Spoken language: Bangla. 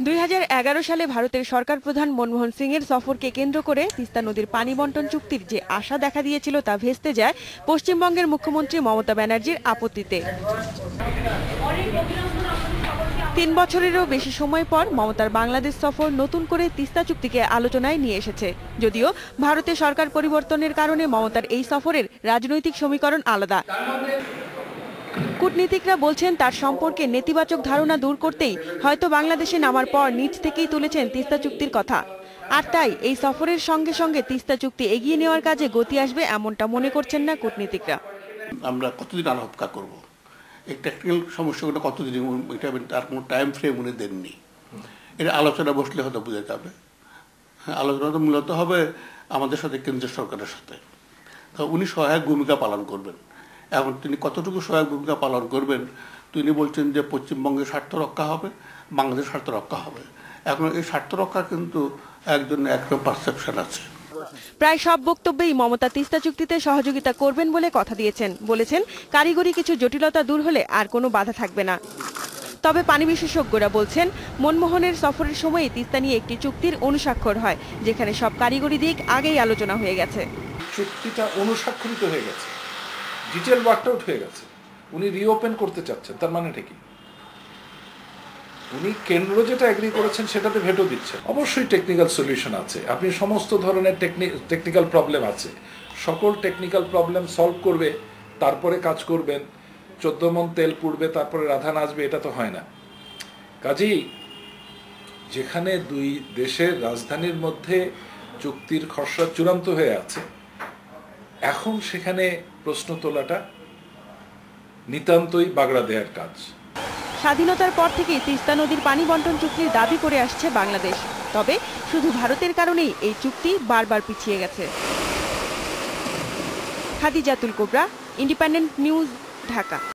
2011 সালে ভারতের সরকার প্রধান মনমোহন সিংয়ের সফরকে কেন্দ্র করে তিস্তা নদীর পানি বণ্টন চুক্তির যে আশা দেখা দিয়েছিল তা ভেস্তে যায় পশ্চিমবঙ্গের মুখ্যমন্ত্রী মমতা ব্যানার্জির আপত্তিতে। 3 বছরেরও বেশি সময় পর মমতার বাংলাদেশ সফর নতুন করে তিস্তা চুক্তিকে আলোচনায় নিয়ে এসেছে। যদিও ভারতের সরকার পরিবর্তনের কারণে মমতার এই সফরের রাজনৈতিক সমীকরণ আলাদা। কূটনীতিকরা বলছেন তার সম্পর্কে নেতিবাচক ধারণা দূর করতেই হয়তো বাংলাদেশে নামার পর নিজ থেকেই তুলেছেন তিস্তা চুক্তির কথা। আর তাই এই সফরের সঙ্গে সঙ্গে তিস্তা চুক্তি এগিয়ে নেওয়ার কাজে গতি আসবে এমনটা মনে করছেন না কূটনীতিকরা। আমরা কতদিন আর অপেক্ষা করবো? এই টেকনিক্যাল সমস্যাগুলো কতদিন, এটা তার কোনো টাইম ফ্রেম উনি দেননি। এটা আলোচনা বসলে হয়তো বোঝা যাবে। হ্যাঁ, আলোচনা তো মূলত হবে আমাদের সাথে, কেন্দ্রীয় সরকারের সাথে। তো উনি সহায়ক ভূমিকা পালন করবেন। এখন তিনি কতটুকু সহায়ক ভূমিকা পালন করবেন, তিনি বলছেন যে পশ্চিমবঙ্গের স্বার্থ রক্ষা হবে, বাংলাদেশের স্বার্থ রক্ষা হবে। এখন এই স্বার্থ রক্ষা কিন্তু একরকম পারসেপশন আছে। প্রায় সব বক্তব্যেই মমতা তিস্তা চুক্তিতে সহযোগিতা করবেন বলে কথা দিয়েছেন। বলেছেন কারিগরি কিছু জটিলতা দূর হলে আর কোনো বাধা থাকবে না। তবে পানি বিশেষজ্ঞরা বলছেন মনমোহনের সফরের সময় তিস্তা নিয়ে একটি চুক্তির অনুস্বাক্ষর হয়, যেখানে সব কারিগরি দিক আগেই আলোচনা হয়ে গেছে। চুক্তিটা অনুস্বাক্ষরিত হয়ে গেছে, ডিটেল ওয়ার্কড আউট হয়ে গেছে। উনি রিওপেন করতে চাচ্ছেন, তার মানে কি উনি কেন্দ্র যেটা এগ্রি করেছেন সেটাতে ভেটো দিচ্ছেন। অবশ্যই টেকনিক্যাল সলিউশন আছে, আপনি সমস্ত ধরনের টেকনিক্যাল প্রবলেম আছে, সকল টেকনিক্যাল প্রবলেম সলভ করবে, তারপরে কাজ করবেন। 14 মণ তেল পুড়বে তারপরে রাধা নাচবে, এটা তো হয় না। কাজেই যেখানে দুই দেশের রাজধানীর মধ্যে চুক্তির খসড়া চূড়ান্ত হয়ে আছে, এখন সেখানে প্রশ্ন তোলাটা নিতান্তই বাগড়া দেওয়ার কাজ। স্বাধীনতার পর থেকেই তিস্তা নদীর পানি বণ্টন চুক্তির দাবি করে আসছে বাংলাদেশ। তবে শুধু ভারতের কারণেই এই চুক্তি বারবার পিছিয়ে গেছে। খাদিজাতুল কোবরা, ইন্ডিপেন্ডেন্ট নিউজ, ঢাকা।